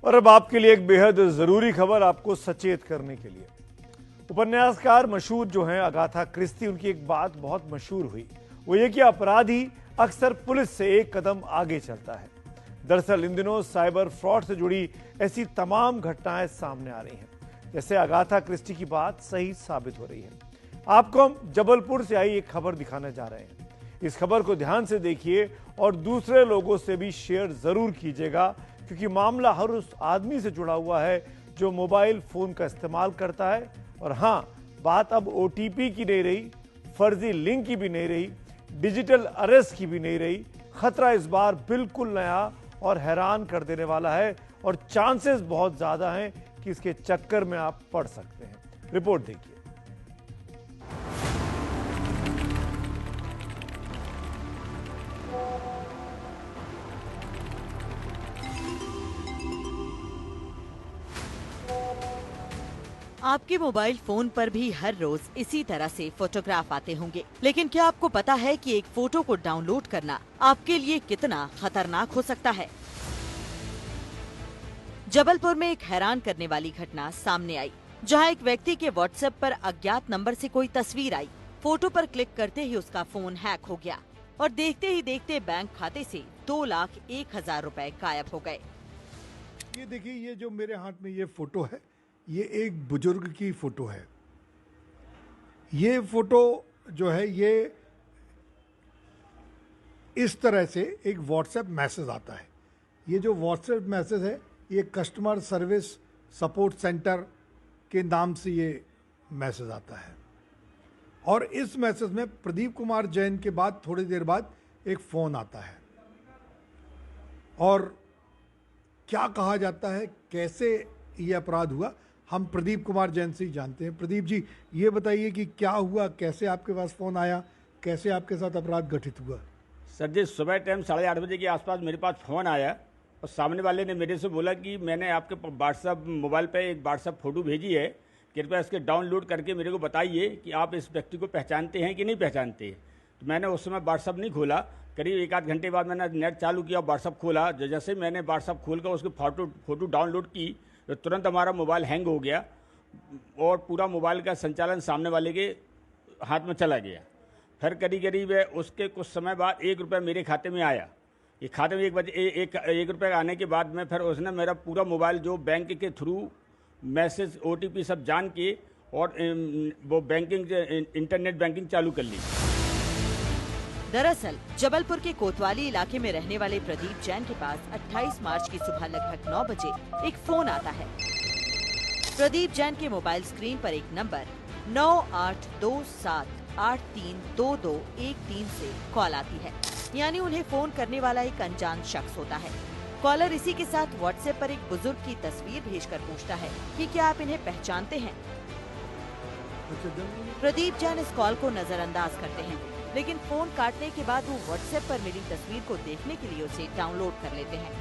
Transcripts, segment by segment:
और अब आपके लिए एक बेहद जरूरी खबर आपको सचेत करने के लिए। उपन्यासकार मशहूर जो हैं अगाथा क्रिस्टी, उनकी एक बात बहुत मशहूर हुई, वो ये कि अपराधी अक्सर पुलिस से एक कदम आगे चलता है। दरअसल इन दिनों साइबर फ्रॉड से जुड़ी ऐसी तमाम घटनाएं सामने आ रही हैं, जैसे अगाथा क्रिस्टी की बात सही साबित हो रही है। आपको हम जबलपुर से आई एक खबर दिखाने जा रहे हैं। इस खबर को ध्यान से देखिए और दूसरे लोगों से भी शेयर जरूर कीजिएगा, क्योंकि मामला हर उस आदमी से जुड़ा हुआ है जो मोबाइल फोन का इस्तेमाल करता है। और हां, बात अब ओटीपी की नहीं रही, फर्जी लिंक की भी नहीं रही, डिजिटल अरेस्ट की भी नहीं रही। खतरा इस बार बिल्कुल नया और हैरान कर देने वाला है और चांसेस बहुत ज्यादा हैं कि इसके चक्कर में आप पड़ सकते हैं। रिपोर्ट देखिए। आपके मोबाइल फोन पर भी हर रोज इसी तरह से फोटोग्राफ आते होंगे, लेकिन क्या आपको पता है कि एक फोटो को डाउनलोड करना आपके लिए कितना खतरनाक हो सकता है? जबलपुर में एक हैरान करने वाली घटना सामने आई, जहां एक व्यक्ति के व्हाट्सएप पर अज्ञात नंबर से कोई तस्वीर आई। फोटो पर क्लिक करते ही उसका फोन हैक हो गया और देखते ही देखते बैंक खाते से 2,01,000 रुपए गायब हो गए। ये देखिए, ये जो मेरे हाथ में ये फोटो है, ये एक बुजुर्ग की फोटो है। ये फोटो जो है, ये इस तरह से एक व्हाट्सएप मैसेज आता है। ये जो व्हाट्सएप मैसेज है, ये कस्टमर सर्विस सपोर्ट सेंटर के नाम से ये मैसेज आता है। और इस मैसेज में प्रदीप कुमार जैन के बाद थोड़ी देर बाद एक फ़ोन आता है और क्या कहा जाता है, कैसे ये अपराध हुआ, हम प्रदीप कुमार जैन से ही जानते हैं। प्रदीप जी, ये बताइए कि क्या हुआ, कैसे आपके पास फ़ोन आया, कैसे आपके साथ अपराध घटित हुआ? सर जी, सुबह टाइम 8:30 बजे के आसपास मेरे पास फ़ोन आया और सामने वाले ने मेरे से बोला कि मैंने आपके व्हाट्सअप मोबाइल पे एक व्हाट्सअप फ़ोटो भेजी है, कृपया इसके डाउनलोड करके मेरे को बताइए कि आप इस व्यक्ति को पहचानते हैं कि नहीं पहचानते। तो मैंने उस समय व्हाट्सअप नहीं खोला। करीब 1-8 घंटे बाद मैंने नेट चालू किया, व्हाट्सअप खोला। जैसे मैंने व्हाट्सअप खोल कर उसकी फ़ोटो डाउनलोड की तो तुरंत हमारा मोबाइल हैंग हो गया और पूरा मोबाइल का संचालन सामने वाले के हाथ में चला गया। फिर करीब उसके कुछ समय बाद 1 रुपया मेरे खाते में आया। ये खाते में 1 रुपया आने के बाद में फिर उसने मेरा पूरा मोबाइल जो बैंक के थ्रू मैसेज ओटीपी सब जान के और वो बैंकिंग इंटरनेट बैंकिंग चालू कर ली। दरअसल जबलपुर के कोतवाली इलाके में रहने वाले प्रदीप जैन के पास 28 मार्च की सुबह लगभग 9 बजे एक फोन आता है। प्रदीप जैन के मोबाइल स्क्रीन पर एक नंबर 9827832213 से कॉल आती है, यानी उन्हें फोन करने वाला एक अनजान शख्स होता है। कॉलर इसी के साथ व्हाट्सएप पर एक बुजुर्ग की तस्वीर भेजकर पूछता है कि क्या आप इन्हें पहचानते हैं। प्रदीप जैन इस कॉल को नजरअंदाज करते हैं, लेकिन फोन काटने के बाद वो व्हाट्सएप पर मिली तस्वीर को देखने के लिए उसे डाउनलोड कर लेते हैं।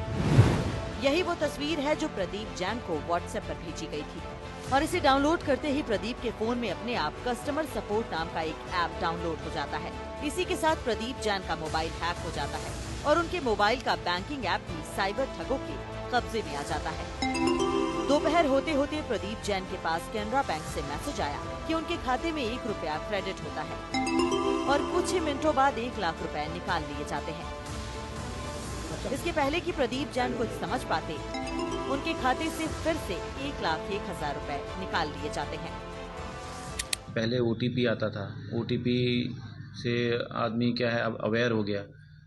यही वो तस्वीर है जो प्रदीप जैन को व्हाट्सएप पर भेजी गई थी और इसे डाउनलोड करते ही प्रदीप के फोन में अपने आप कस्टमर सपोर्ट नाम का एक ऐप डाउनलोड हो जाता है। इसी के साथ प्रदीप जैन का मोबाइल हैक हो जाता है और उनके मोबाइल का बैंकिंग ऐप भी साइबर ठगों के कब्जे में आ जाता है। दोपहर होते होते प्रदीप जैन के पास कैनरा बैंक से मैसेज आया कि उनके खाते में 1 रुपया क्रेडिट होता है और कुछ ही मिनटों बाद 1 लाख रुपए निकाल लिए जाते हैं। इसके पहले कि प्रदीप जैन कुछ समझ पाते, उनके खाते से फिर से 1,01,000 रुपए निकाल लिए जाते हैं। पहले ओटीपी आता था, ओटीपी से आदमी क्या है अब अवेयर हो गया,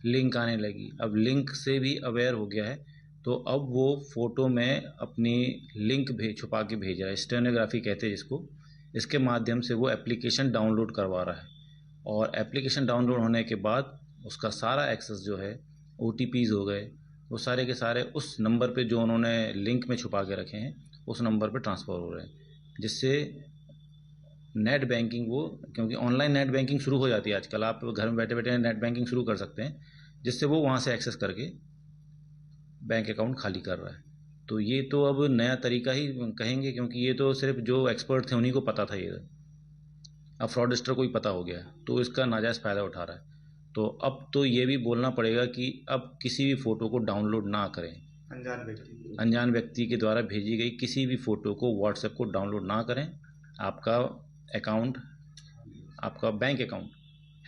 लिंक आने लगी, अब लिंक से भी अवेयर हो गया है, तो अब वो फ़ोटो में अपनी लिंक छुपा के भेज रहा है, स्टेनोग्राफी कहते हैं जिसको। इसके माध्यम से वो एप्लीकेशन डाउनलोड करवा रहा है और एप्लीकेशन डाउनलोड होने के बाद उसका सारा एक्सेस जो है, ओटीपीज़ हो गए, वो सारे के सारे उस नंबर पे जो उन्होंने लिंक में छुपा के रखे हैं उस नंबर पे ट्रांसफ़र हो रहे हैं, जिससे नेट बैंकिंग क्योंकि ऑनलाइन नेट बैंकिंग शुरू हो जाती है आजकल, आप घर में बैठे बैठे नेट बैंकिंग शुरू कर सकते हैं, जिससे वो वहाँ से एक्सेस करके बैंक अकाउंट खाली कर रहा है। तो ये तो अब नया तरीका ही कहेंगे, क्योंकि ये तो सिर्फ जो एक्सपर्ट थे उन्हीं को पता था। ये अब फ्रॉडस्टर को ही पता हो गया, तो इसका नाजायज़ फ़ायदा उठा रहा है। तो अब तो ये भी बोलना पड़ेगा कि अब किसी भी फ़ोटो को डाउनलोड ना करें, अनजान व्यक्ति के द्वारा भेजी गई किसी भी फोटो को व्हाट्सएप को डाउनलोड ना करें। आपका बैंक अकाउंट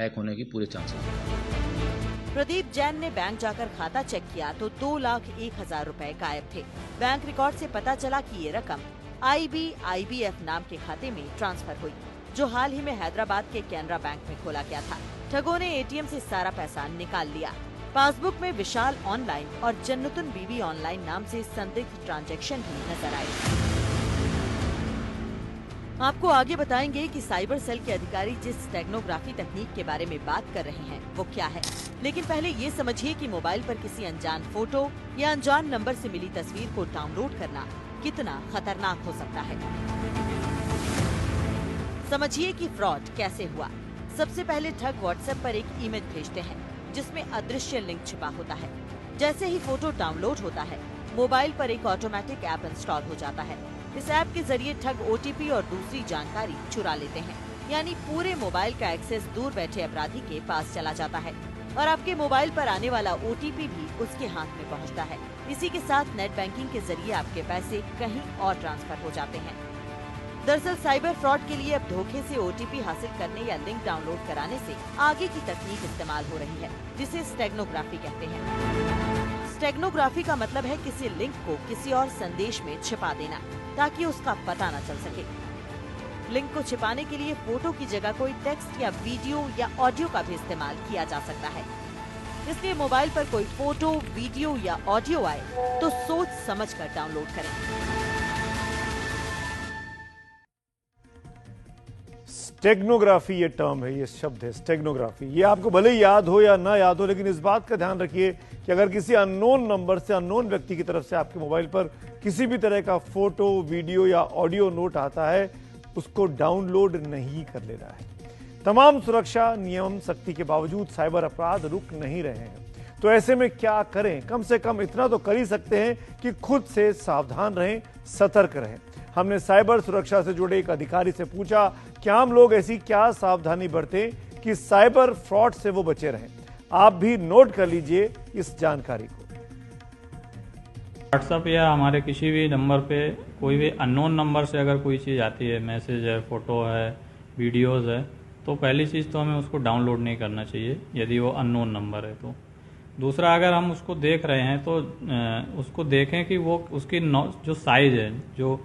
हैक होने की पूरे चांसेस हैं। प्रदीप जैन ने बैंक जाकर खाता चेक किया तो 2,01,000 रुपए गायब थे। बैंक रिकॉर्ड से पता चला कि ये रकम IBIBF नाम के खाते में ट्रांसफर हुई, जो हाल ही में हैदराबाद के कैनरा बैंक में खोला गया था। ठगों ने ATM से सारा पैसा निकाल लिया। पासबुक में विशाल ऑनलाइन और जन्नतुन बीबी ऑनलाइन नाम से संदिग्ध ट्रांजैक्शन भी नजर आए। आपको आगे बताएंगे कि साइबर सेल के अधिकारी जिस स्टेगनोग्राफी तकनीक के बारे में बात कर रहे हैं वो क्या है, लेकिन पहले ये समझिए कि मोबाइल पर किसी अनजान फोटो या अनजान नंबर से मिली तस्वीर को डाउनलोड करना कितना खतरनाक हो सकता है। समझिए कि फ्रॉड कैसे हुआ। सबसे पहले ठग व्हाट्सएप पर एक इमेज भेजते हैं जिसमें अदृश्य लिंक छिपा होता है। जैसे ही फोटो डाउनलोड होता है, मोबाइल पर एक ऑटोमेटिक ऐप इंस्टॉल हो जाता है। इस ऐप के जरिए ठग OTP और दूसरी जानकारी चुरा लेते हैं, यानी पूरे मोबाइल का एक्सेस दूर बैठे अपराधी के पास चला जाता है और आपके मोबाइल पर आने वाला OTP भी उसके हाथ में पहुंचता है। इसी के साथ नेट बैंकिंग के जरिए आपके पैसे कहीं और ट्रांसफर हो जाते हैं। दरअसल साइबर फ्रॉड के लिए अब धोखे से OTP हासिल करने या लिंक डाउनलोड कराने से आगे की तकनीक इस्तेमाल हो रही है, जिसे स्टेगनोग्राफी कहते हैं। स्टेगनोग्राफी का मतलब है किसी लिंक को किसी और संदेश में छिपा देना ताकि उसका पता न चल सके। लिंक को छिपाने के लिए फोटो की जगह कोई टेक्स्ट या वीडियो या ऑडियो का भी इस्तेमाल किया जा सकता है। इसलिए मोबाइल पर कोई फोटो, वीडियो या ऑडियो आए तो सोच समझकर डाउनलोड करें। स्टेगनोग्राफी ये टर्म है, ये शब्द है स्टेगनोग्राफी। ये आपको भले ही याद हो या ना याद हो, लेकिन इस बात का ध्यान रखिए कि अगर किसी अननोन नंबर से, अननोन व्यक्ति की तरफ से आपके मोबाइल पर किसी भी तरह का फोटो, वीडियो या ऑडियो नोट आता है, उसको डाउनलोड नहीं कर लेना है। तमाम सुरक्षा नियम सख्ती के बावजूद साइबर अपराध रुक नहीं रहे हैं। तो ऐसे में क्या करें? कम से कम इतना तो कर ही सकते हैं कि खुद से सावधान रहें, सतर्क रहें। हमने साइबर सुरक्षा से जुड़े एक अधिकारी से पूछा कि आम लोग ऐसी क्या सावधानी बरतें कि साइबर फ्रॉड से वो बचे रहें। आप भी नोट कर लीजिए इस जानकारी को। व्हाट्सएप या हमारे किसी भी नंबर पे कोई भी अननोन नंबर से अगर कोई चीज़ आती है, मैसेज है, फ़ोटो है, वीडियोज़ है, तो पहली चीज़ तो हमें उसको डाउनलोड नहीं करना चाहिए यदि वो अननोन नंबर है तो। दूसरा, अगर हम उसको देख रहे हैं तो उसको देखें कि वो उसकी जो साइज़ है, जो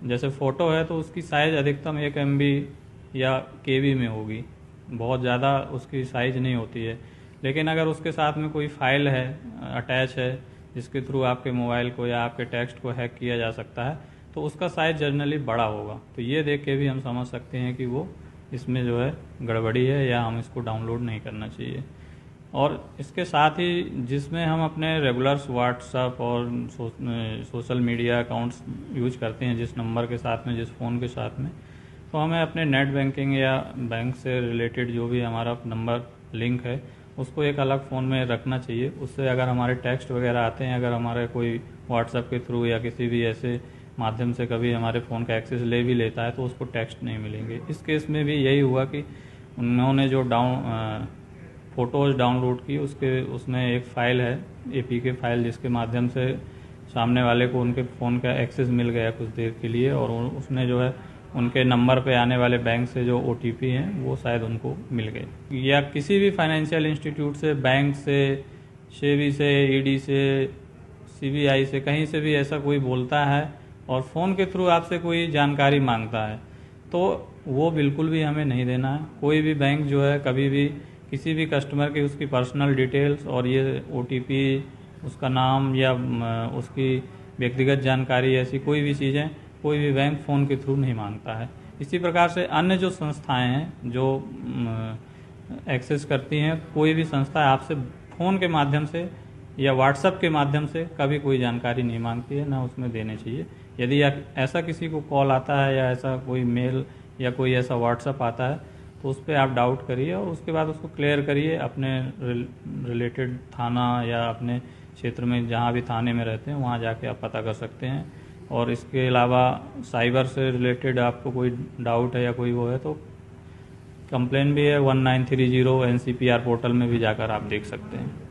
जैसे फ़ोटो है तो उसकी साइज़ अधिकतम 1 MB या KB में होगी, बहुत ज़्यादा उसकी साइज़ नहीं होती है। लेकिन अगर उसके साथ में कोई फाइल है, अटैच है, जिसके थ्रू आपके मोबाइल को या आपके टेक्स्ट को हैक किया जा सकता है, तो उसका साइज़ जनरली बड़ा होगा। तो ये देख के भी हम समझ सकते हैं कि वो इसमें जो है गड़बड़ी है या हम इसको डाउनलोड नहीं करना चाहिए। और इसके साथ ही जिसमें हम अपने रेगुलर्स व्हाट्सएप और सोशल मीडिया अकाउंट्स यूज करते हैं, जिस नंबर के साथ में, जिस फ़ोन के साथ में, तो हमें अपने नेट बैंकिंग या बैंक से रिलेटेड जो भी हमारा नंबर लिंक है उसको एक अलग फ़ोन में रखना चाहिए। उससे अगर हमारे टेक्स्ट वगैरह आते हैं, अगर हमारे कोई व्हाट्सएप के थ्रू या किसी भी ऐसे माध्यम से कभी हमारे फ़ोन का एक्सेस ले भी लेता है तो उसको टेक्स्ट नहीं मिलेंगे। इस केस में भी यही हुआ कि उन्होंने जो फ़ोटोज़ डाउनलोड की, उसमें एक फ़ाइल है, APK फाइल, जिसके माध्यम से सामने वाले को उनके फ़ोन का एक्सेस मिल गया कुछ देर के लिए, और उसने जो है उनके नंबर पे आने वाले बैंक से जो OTP हैं वो शायद उनको मिल गए। या किसी भी फाइनेंशियल इंस्टीट्यूट से, बैंक से, SEBI से, ED से, CBI से, कहीं से भी ऐसा कोई बोलता है और फ़ोन के थ्रू आपसे कोई जानकारी मांगता है तो वो बिल्कुल भी हमें नहीं देना है। कोई भी बैंक जो है कभी भी किसी भी कस्टमर की उसकी पर्सनल डिटेल्स और ये OTP, उसका नाम या उसकी व्यक्तिगत जानकारी, ऐसी कोई भी चीज़ें कोई भी बैंक फ़ोन के थ्रू नहीं मांगता है। इसी प्रकार से अन्य जो संस्थाएं हैं जो एक्सेस करती हैं, कोई भी संस्था आपसे फ़ोन के माध्यम से या व्हाट्सएप के माध्यम से कभी कोई जानकारी नहीं मांगती है, ना उसमें देने चाहिए। यदि ऐसा किसी को कॉल आता है या ऐसा कोई मेल या कोई ऐसा व्हाट्सएप आता है तो उस पर आप डाउट करिए और उसके बाद उसको क्लियर करिए अपने रिलेटेड थाना या अपने क्षेत्र में, जहाँ भी थाने में रहते हैं वहाँ जाके आप पता कर सकते हैं। और इसके अलावा साइबर से रिलेटेड आपको कोई डाउट है या कोई वो है तो कंप्लेन भी है 1930 NCPR पोर्टल में भी जाकर आप देख सकते हैं।